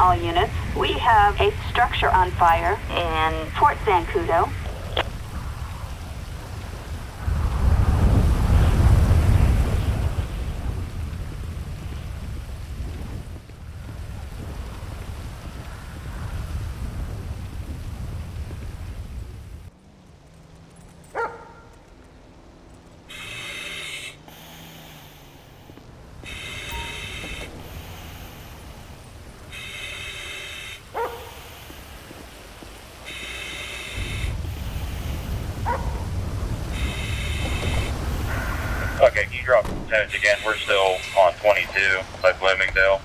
All units, we have a structure on fire in Fort Zancudo. Okay, can you drop percentage again? We're still on 22, like Bloomingdale.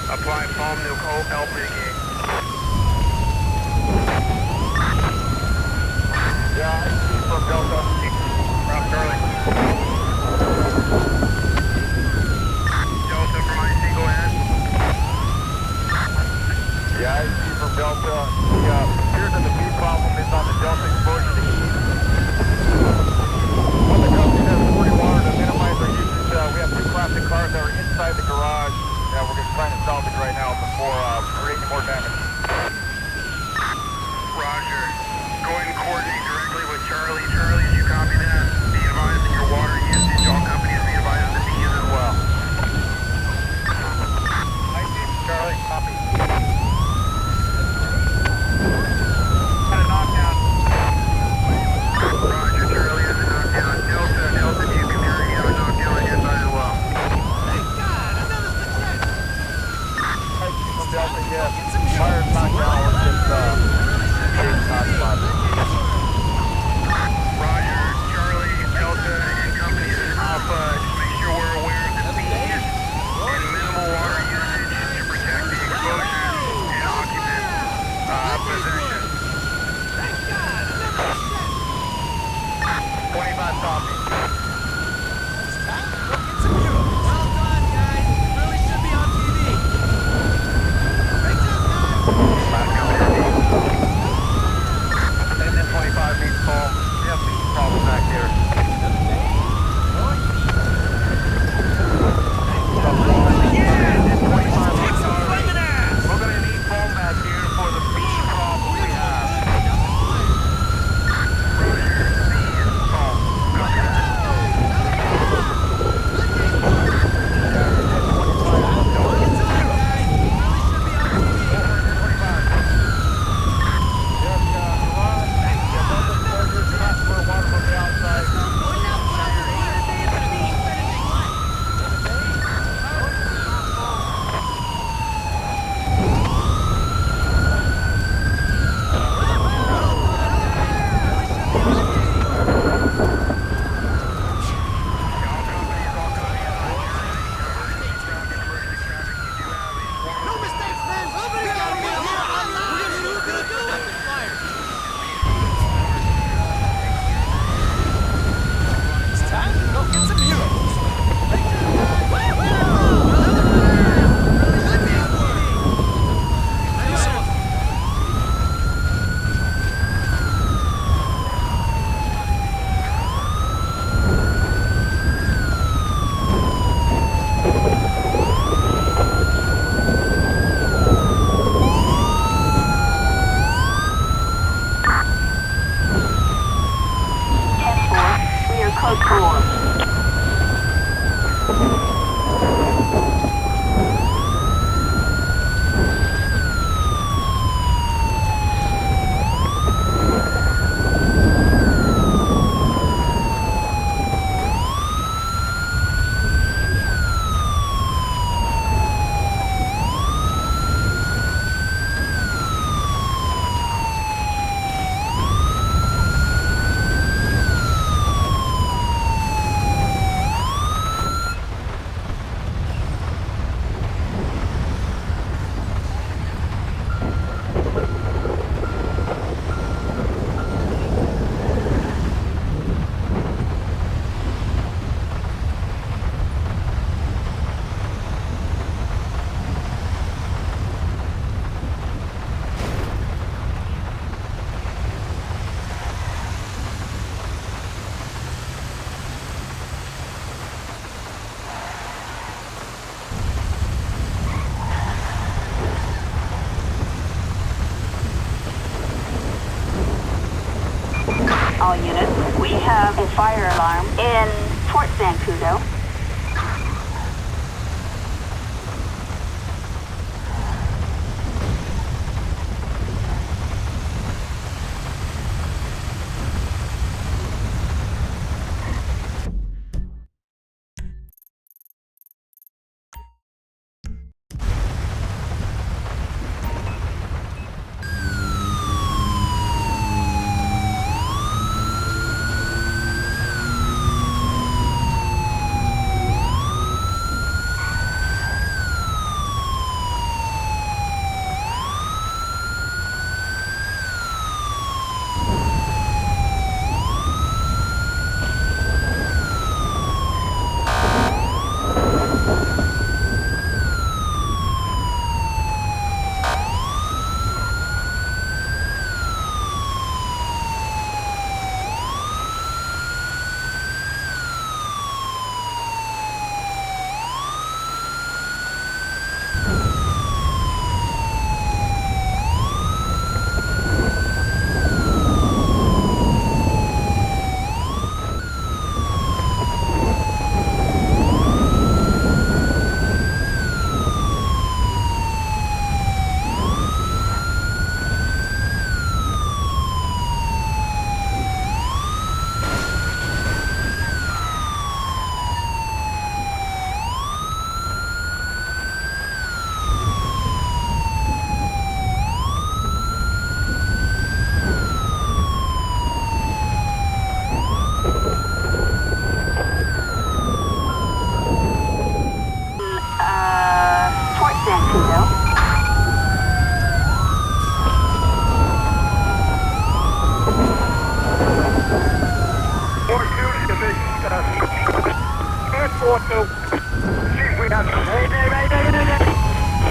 Apply foam to LPG. Yeah, I see from Delta. Rob Charlie. Delta from IC, go ahead. Yeah, I see from Delta. Yeah, appears that the feed problem is on the Delta exposure to heat. On the company has 40 water to minimize our usage. We have 2 classic cars that are inside the garage. Yeah, we're just trying to salvage right now before creating more damage. Roger. Go ahead and coordinate directly with Charlie. Charlie, you copy that? Be advised of your water usage. All companies be advised of the fees as well. I see Charlie. Copy. Got a knockdown. Roger, Charlie has a knockdown. Delta, if you can hear me, have a knockdown on your side as well. Delta, yes. Fire's knockdown. We're just chasing hotspot. Roger, Charlie, Delta, and companies in Alpha. Just make sure we're aware of the fees and minimal water usage to protect the exposures and occupant possession. 25 copy. Problem back here. We're going to need foam back here for the speed problem we have. Roger, speed, foam. Copy that. All units, we have a fire alarm in Fort Zancudo.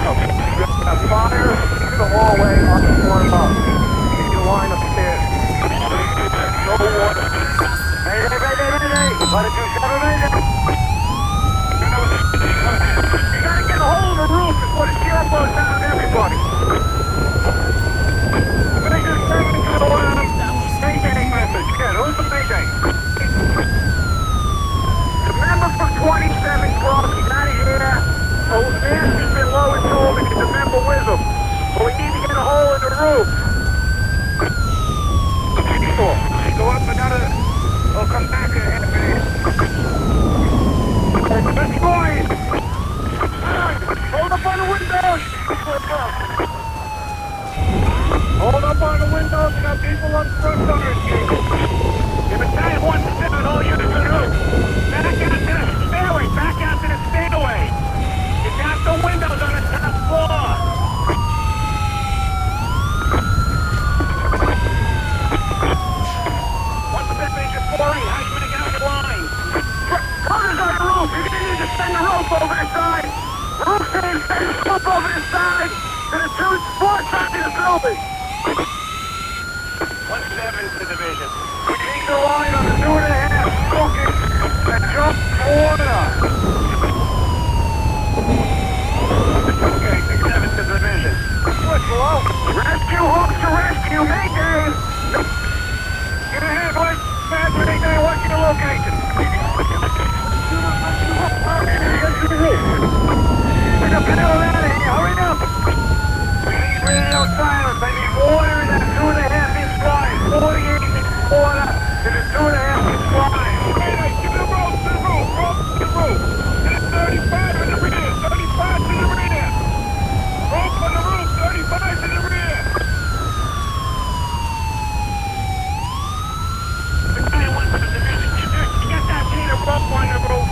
Fire to the hallway on the floor above. You line upstairs. No water. Mayday, mayday, mayday! What did you say, mayday? You gotta get a hole in the roof before the sheriff blows down on everybody. Major 7 to the mayday message. Kid, who's the mayday? The member from 27 Club, he's out of here. Oh, Nancy's been low and told me to member with him. But we need to get a hole in the roof. Go up another. We'll come back in a half minute. Let's go in. Hold up on the windows. Hold up on the windows. We got people on the front doors. If it's that 1-7, all units are through. Back out to the stairway. Back out to the stairway. It's out the windows on the top floor. Cars on the roof! You're gonna need to send the rope over the side! Roof team, send the rope over the side! To the 2-4 side of the building! 1-7 to division. We need the line on the 2.5 smoking and jump water! Okay, 6-7 to division. What's low? Rescue hooks to rescue, mayday! Get ahead, boys! Fast mayday, what's your location? Get the pedal out of here, hurry up! We need radio silence, I need water in that 2.5-inch line, 48-inch water to the 2.5-inch line. Hey, give me the rope, to the roof, rope to the roof. Get 35 in the rear, 35 to the rear. Rope on the roof, 35 to the rear. The guy wants to the division, you got that sheet of rope on the roof.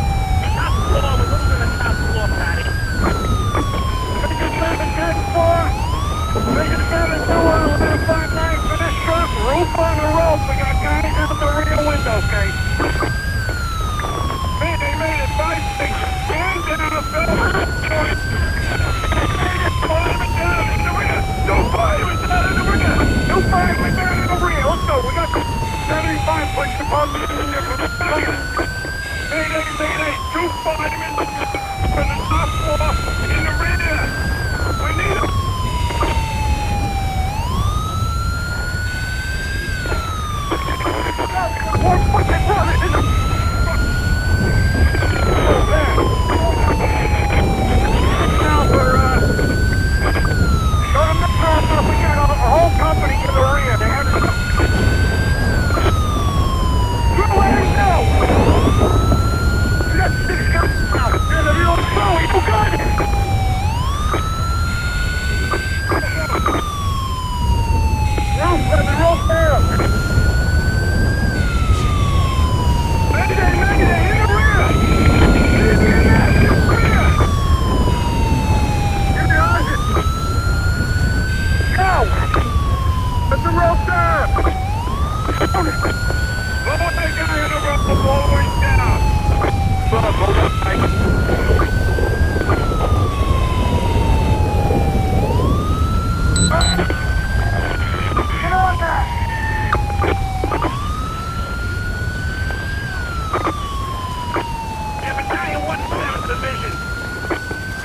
Top floor, we're losing the top floor, Patty. Major 7-10-4. Major 7-2-11-5-9 for this truck. Roof on the rope. We got guys out the rear window, okay? Mayday, 5-6. Stand down the film. Fireman down in the rear. No fireman down in the rear. No fireman down in the rear. Let's go. We got 75 push the pump. Mayday, 2 firemen from the top floor in the rear. We need them. What's it running in the... Oh, man. Now we're, show them the process. We got a whole company in the rear. They have to... You're letting go! You got 6 guys now. You're the real pro. You got it! Roof, let the rope down. Mayday, in the rear! In the rear! Give me on it! Go! Let the rope down! Lower that guy on the rope all the way down! Get on that! Yeah, Battalion 1-7 Division.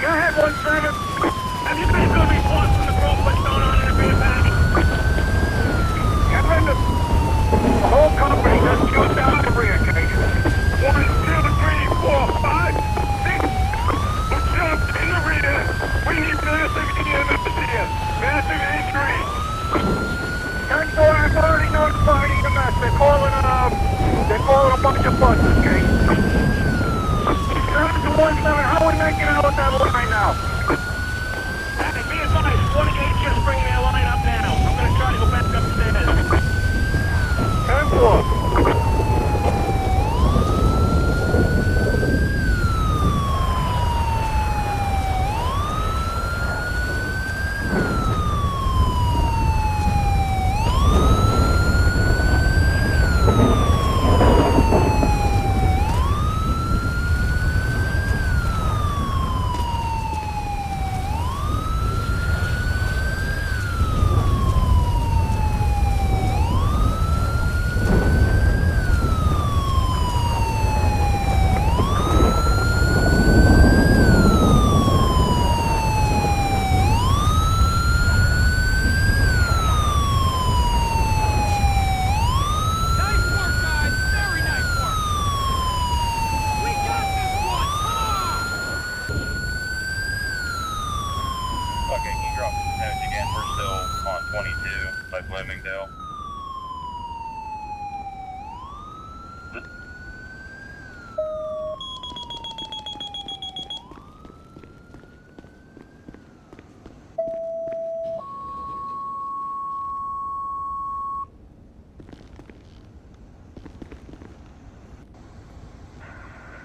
Go ahead, 1-7. Have you been good reports from the group what's going on in the rear battery? Kevin, the whole company just jumped out of the rear cage. 1, 2, 3, 4, 5, 6. Who jumped in the rear? We need massive EMS here. Massive injury. 10-4, I've already notified EMS. They're calling a bunch of buses, okay? 7 to 1-7, how are we making out with that line now? Hey, be advised, 48 just bring their line up now. I'm gonna try to go back upstairs. 10-4. Okay, can you drop percentage again? We're still on 22 by Bloomingdale.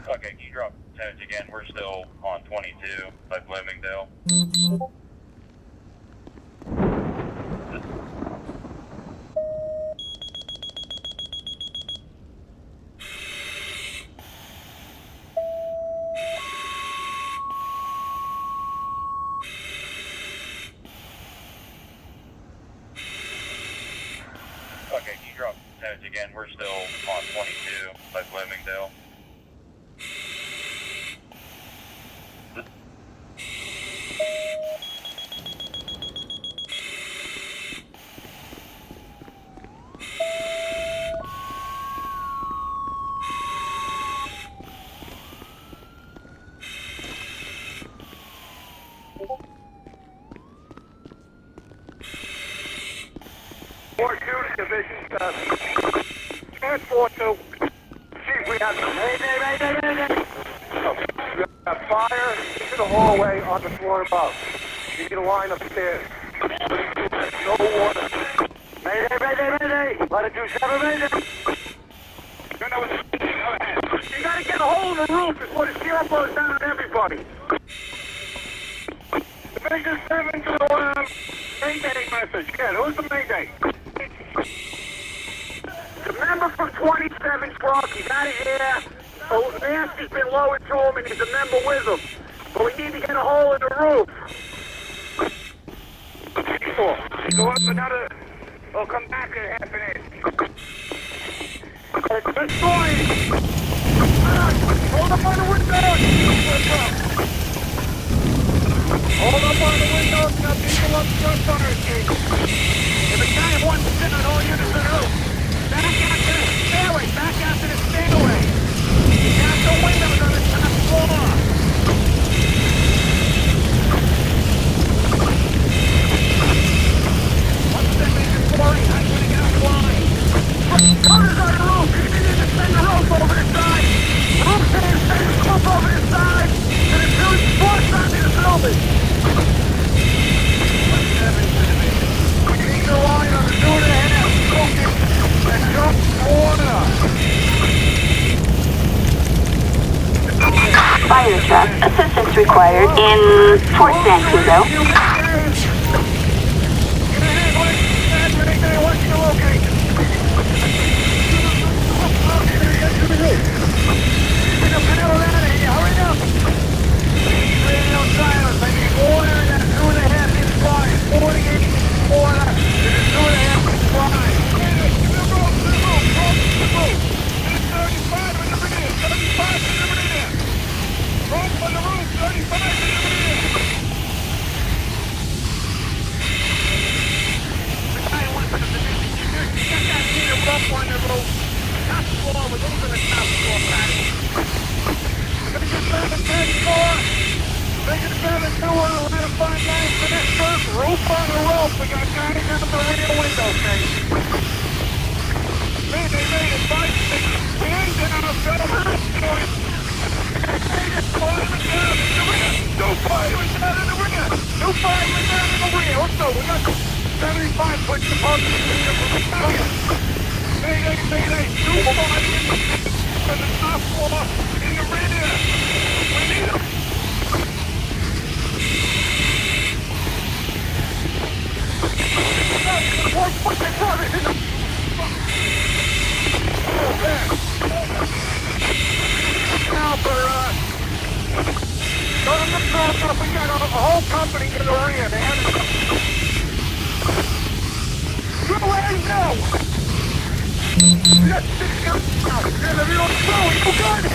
Okay, can you drop percentage again? We're still on 22 by Bloomingdale. Okay, can you drop percentage again? We're still on 22 by Bloomingdale. Four shooting division, transport to, chief, we have, we have fire into the hallway on the floor above. You need a line upstairs. No water. Mayday. Let it do 7, mayday. You gotta get a hole in the roof before the syrup goes down on everybody. Division 7 to the mayday message. Yeah, who's the mayday? The member from 27 truck, he's out of here. Oh, Nancy's been lowered to him and he's a member with him. But we need to get a hole in the roof. Go up another, we'll come back in half an inch. Let's go in. Hold up on the window. Hold up on the window, now people up front fire escape. If a guy wants to sit on all units in the roof, back out to the stairway, back out to the stairway. Out the windows on the top floor. What's that make it boring? I'm gonna get offline. Cutters on the roof, you need to send the rope over the side. Roof stand, send the rope over the side. And it's really forced onto the building. We need the line on the 2.5, focus, and jump water. Fire truck. Assistance required in Fort San Pedro. What's your location? Get the pedal out of here, hurry up! Radio silence, I need water and that 2.5 inch line. 48 water, and a 2.5 inch line. Give me a rope, rope. There's 35 in the rear, 35 in the rear. Rope on the roof, 35 in the rear. The guy wants to the you got that need a rope on the roof. Top floor, we're losing the top floor, Patty. Division 7, 10-4. Division 7, 2, let him find guys for this first. Roof on the rope. We got guys out the rear window, okay? Mayday, 5, 6. We ain't down a better point. No fighters down in the rear. No fighters down in the rear. Let's go. We got 75 puts the pump in the rear. Mayday, 2 fighters on the top floor in the rear. We need them. What's the problem? Now for go to the front, we got a whole company in the rear. They have go ahead and go. Let's just go. If you don't go, you got it.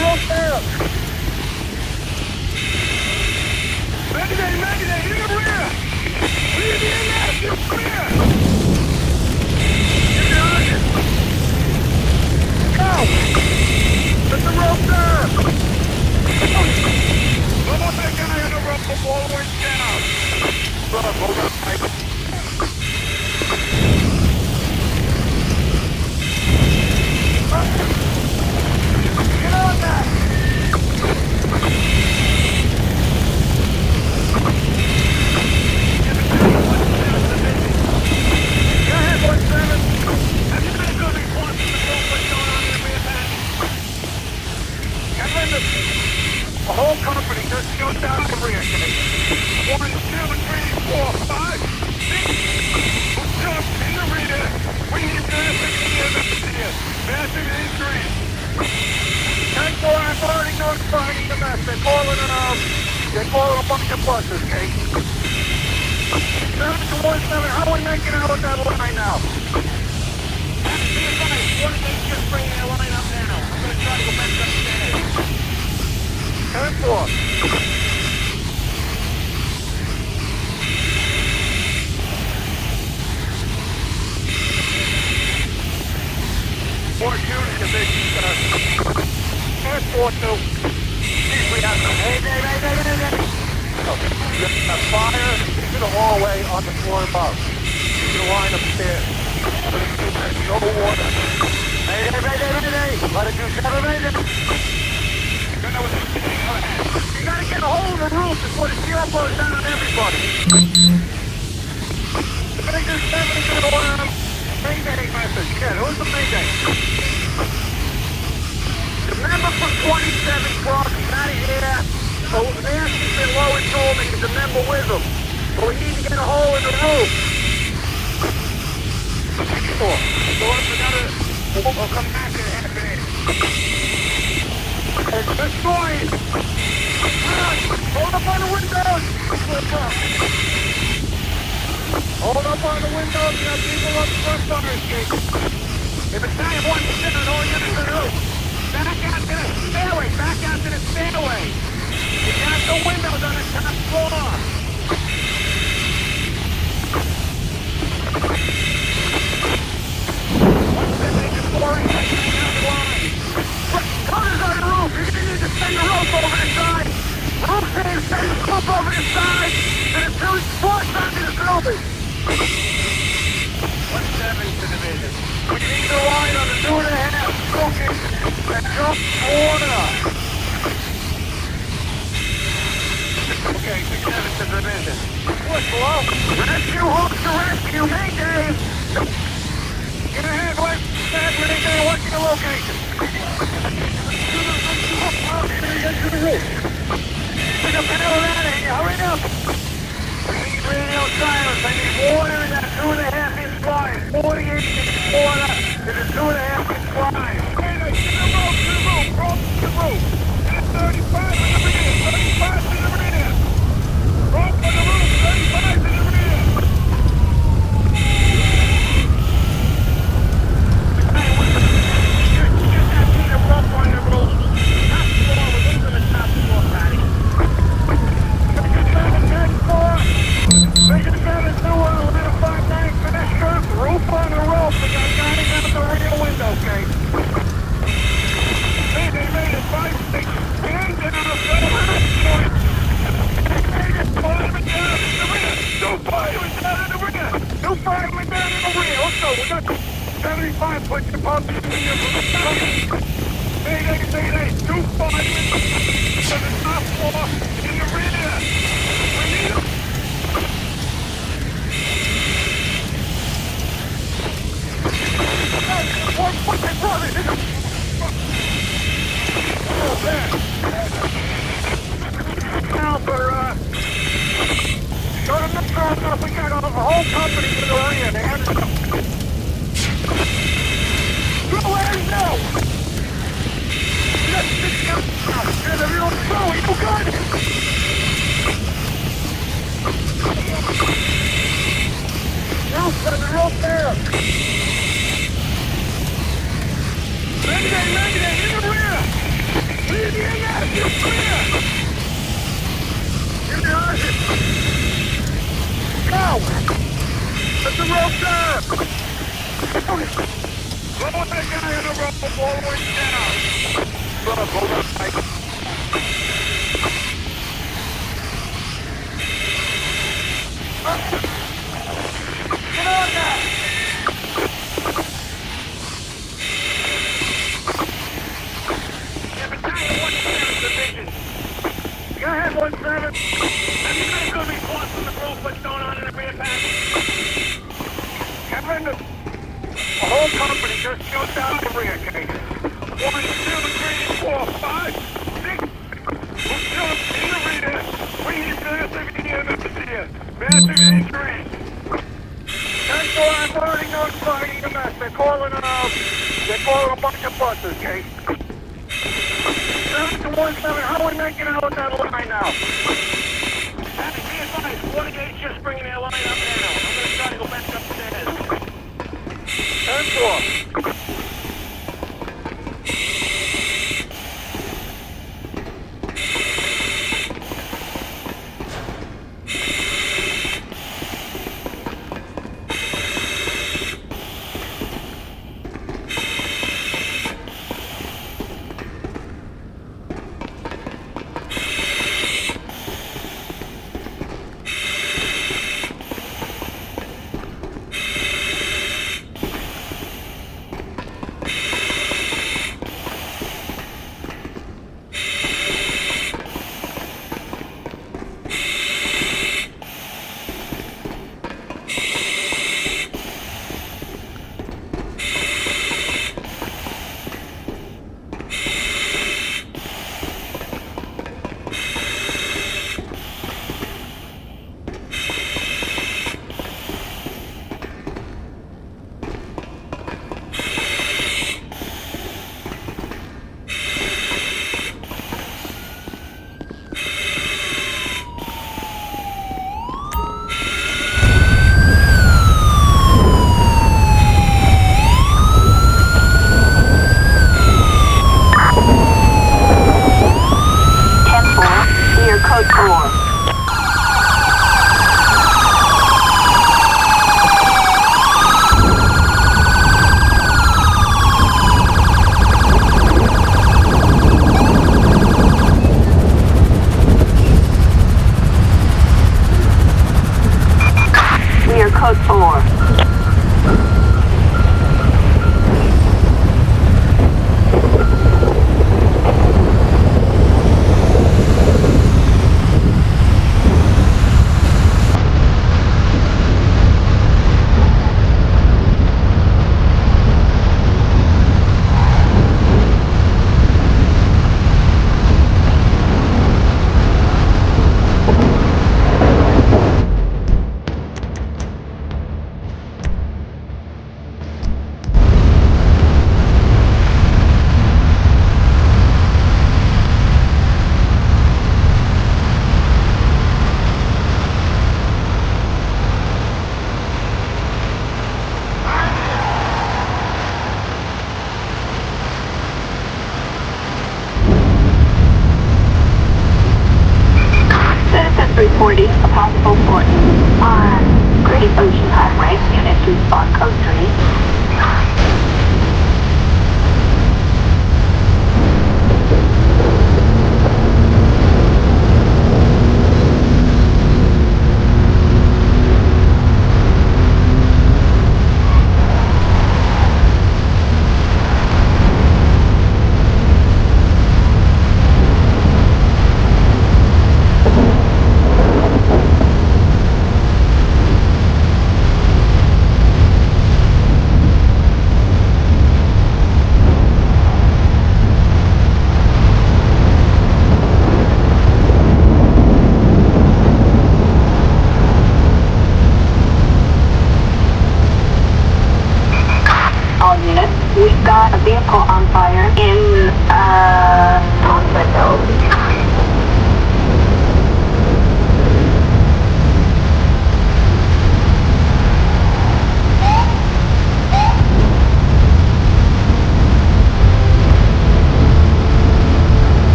Rope down. Mayday, in the rear. We need the left, in the rear. Get on it. Go. Let the rope there! Look at that guy on the rope all the way down! Hold on, Mike. Get on that! Go ahead, 1-7. Have you been a good report from the group what's going on in the rear back? The whole company just shut down the rear case. 1, 2, 3, 4, 5, 6. Who's up in the rear? We need massive here. Massive injuries. 10-4, I've already notified the mess. They're calling a bunch of buses, Kate. 7 to 1-7, how are we making out with that line now? That's the advice. What if they just bring their line up now? I'm going to try to go back upstairs. 10-4. Four units division, 10-4-2. We have some. Hey. A fire to the hallway on the floor above. To the line upstairs. No water. Hey. Let it do 7. You gotta get a hold of the roof before the syrup blows down on everybody. The Major 7 is gonna want Mayday message. Yeah, who's the Mayday? The member from 27 crossing out of here. So Nancy's been low and told me there's a member with him. So we need to get a hole in the roof. So what's another? We'll come back in a half minute. It's destroyed! Hold up on the windows! Hold up on the windows, you have people up front fire escape. If it's not 1-7, all units in the roof. Back out to the stairway, back out to the stairway. You got the windows on the top floor. Cutters on the roof! You're gonna need to send the rope over the side! Roof team, send the rope over the side! And it's 2 sports under the building! 1-7 to division. We need the line on the 2.5 smoking and jump water! Okay, 6-7 to division. What's below? Rescue hooks to rescue! Hey, Dave! Get ahead, West! Mayday, what's your location? Get to the roof. Pick up the hell out of here. Hurry up. We need radio silence. I need water in that 2.5-inch line. 48-inch water in a 2.5-inch line. Hey, to the roof. Roll to the roof. And 35 in the rear. 35 in the rear. Roll to the roof. 35 in the rear. Up on the roof. Top floor, we're into the top floor, Patty. Section 7, 10-4. Section 7, 2, line of 5-9, finisher. Roof on the roof. We got guys out the rear window, okay? Made it 5-6. Hands in on the point. Made it, fireman down in the rear. 2 firemen down in the rear. 2 firemen down in the rear. Let's go. We got 75. Put your pumps in your Mayday, 2 firemen to the top floor in the rear. We need them. What's that brother? Now for, shut them up far enough. We got the whole company in the rear. They had to go where now? Get the real throw, you got it! Rope there! Mayday, in the rear! Leave the end out, you're clear! Get the artist! Go! Put the rope there! Blow that guy on the rope all the way down! hold up, Mike. Get on that! Yeah, battalion 1-7 division. Go ahead, 1-7. Have you got a good report from the group what's going on in the rear pack? Kevin, the whole company just shoots out the rear case. 1, 2, 3, 4, 5, 6. We're still in the rear. We need massive massive injuries. That's why I'm already notified EMS. They're calling a bunch of buses, okay? 7 to 1-7, how are we making out with that line now? Happy, be advised, Watergate's just bringing their line up now. I'm gonna try to go back upstairs. 10-4. Reporting a possible port on Great Ocean Highway, Unit 2 Spot Code 3.